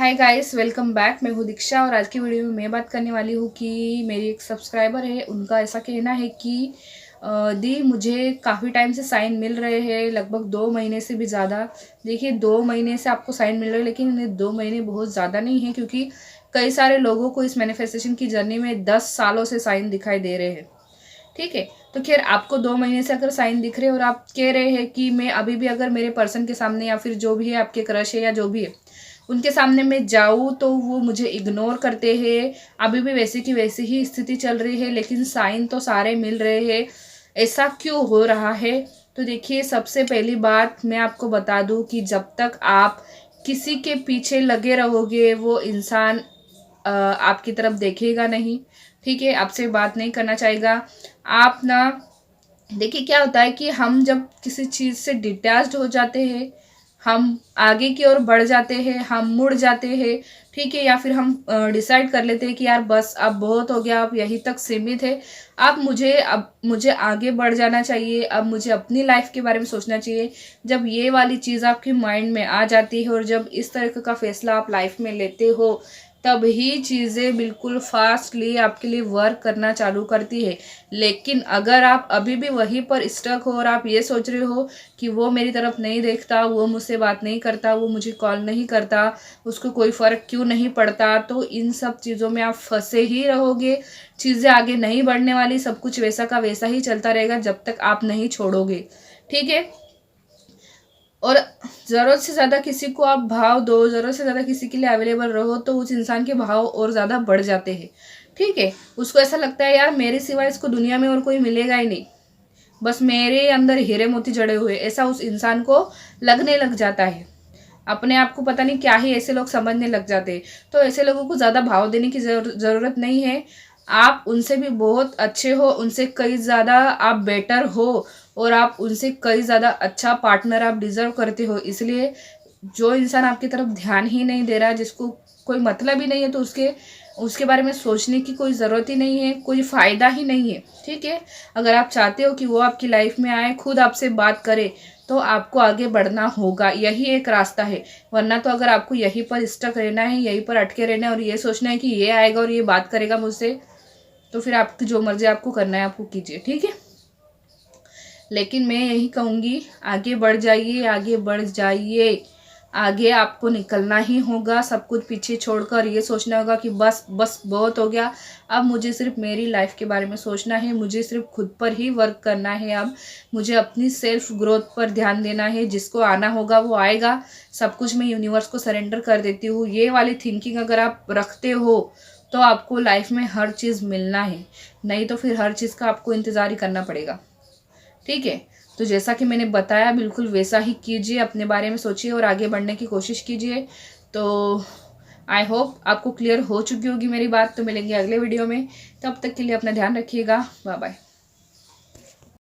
Hi guys, welcome back. मैं हूँ दीक्षा और आज की वीडियो में मैं बात करने वाली हूँ कि मेरी एक सब्सक्राइबर है, उनका ऐसा कहना है कि दी मुझे काफ़ी टाइम से साइन मिल रहे हैं, लगभग 2 महीने से भी ज़्यादा। देखिए, 2 महीने से आपको साइन मिल रहे हैं, लेकिन इन्हें 2 महीने बहुत ज़्यादा नहीं है, क्योंकि कई सारे लोगों को इस मैनिफेस्टेशन की जर्नी में 10 सालों से साइन दिखाई दे रहे हैं। ठीक है, तो खैर आपको 2 महीने से अगर साइन दिख रहे हैं और आप कह रहे हैं कि मैं अभी भी अगर मेरे पर्सन के सामने या फिर जो भी है, आपके क्रश है या जो भी है, उनके सामने मैं जाऊँ तो वो मुझे इग्नोर करते हैं, अभी भी वैसी की वैसी ही स्थिति चल रही है, लेकिन साइन तो सारे मिल रहे हैं, ऐसा क्यों हो रहा है? तो देखिए, सबसे पहली बात मैं आपको बता दूं कि जब तक आप किसी के पीछे लगे रहोगे, वो इंसान आपकी तरफ देखेगा नहीं। ठीक है, आपसे बात नहीं करना चाहेगा। आप ना, देखिए क्या होता है कि हम जब किसी चीज़ से डिटैच्ड हो जाते हैं, हम आगे की ओर बढ़ जाते हैं, हम मुड़ जाते हैं। ठीक है, या फिर हम डिसाइड कर लेते हैं कि यार बस अब बहुत हो गया, अब यहीं तक सीमित है, अब मुझे आगे बढ़ जाना चाहिए, अब मुझे अपनी लाइफ के बारे में सोचना चाहिए। जब ये वाली चीज़ आपके माइंड में आ जाती है और जब इस तरह का फैसला आप लाइफ में लेते हो, तब ही चीज़ें बिल्कुल फास्टली आपके लिए वर्क करना चालू करती है। लेकिन अगर आप अभी भी वहीं पर स्टक हो और आप ये सोच रहे हो कि वो मेरी तरफ नहीं देखता, वो मुझसे बात नहीं करता, वो मुझे कॉल नहीं करता, उसको कोई फ़र्क क्यों नहीं पड़ता, तो इन सब चीज़ों में आप फंसे ही रहोगे। चीज़ें आगे नहीं बढ़ने वाली, सब कुछ वैसा का वैसा ही चलता रहेगा जब तक आप नहीं छोड़ोगे। ठीक है, और ज़रूरत से ज़्यादा किसी को आप भाव दो, ज़रूरत से ज़्यादा किसी के लिए अवेलेबल रहो, तो उस इंसान के भाव और ज़्यादा बढ़ जाते हैं। ठीक है, उसको ऐसा लगता है यार मेरे सिवाय इसको दुनिया में और कोई मिलेगा ही नहीं, बस मेरे अंदर हीरे मोती जड़े हुए, ऐसा उस इंसान को लगने लग जाता है। अपने आप को पता नहीं क्या ही ऐसे लोग समझने लग जाते हैं। तो ऐसे लोगों को ज़्यादा भाव देने की ज़रूरत नहीं है। आप उनसे भी बहुत अच्छे हो, उनसे कई ज़्यादा आप बेटर हो, और आप उनसे कई ज़्यादा अच्छा पार्टनर आप डिज़र्व करते हो। इसलिए जो इंसान आपकी तरफ ध्यान ही नहीं दे रहा, जिसको कोई मतलब ही नहीं है, तो उसके उसके बारे में सोचने की कोई ज़रूरत ही नहीं है, कोई फ़ायदा ही नहीं है। ठीक है, अगर आप चाहते हो कि वो आपकी लाइफ में आए, खुद आपसे बात करे, तो आपको आगे बढ़ना होगा, यही एक रास्ता है। वरना तो अगर आपको यहीं पर स्टक रहना है, यहीं पर अटके रहना है और ये सोचना है कि ये आएगा और ये बात करेगा मुझसे, तो फिर आपकी जो मर्जी आपको करना है आपको कीजिए। ठीक है, लेकिन मैं यही कहूँगी, आगे बढ़ जाइए, आगे बढ़ जाइए। आगे आपको निकलना ही होगा, सब कुछ पीछे छोड़कर ये सोचना होगा कि बस बस बहुत हो गया, अब मुझे सिर्फ मेरी लाइफ के बारे में सोचना है, मुझे सिर्फ खुद पर ही वर्क करना है, अब मुझे अपनी सेल्फ ग्रोथ पर ध्यान देना है, जिसको आना होगा वो आएगा, सब कुछ मैं यूनिवर्स को सरेंडर कर देती हूँ। ये वाली थिंकिंग अगर आप रखते हो, तो आपको लाइफ में हर चीज़ मिलना है, नहीं तो फिर हर चीज़ का आपको इंतज़ार ही करना पड़ेगा। ठीक है, तो जैसा कि मैंने बताया बिल्कुल वैसा ही कीजिए, अपने बारे में सोचिए और आगे बढ़ने की कोशिश कीजिए। तो आई होप आपको क्लियर हो चुकी होगी मेरी बात। तो मिलेंगे अगले वीडियो में, तब तक के लिए अपना ध्यान रखिएगा। Bye bye.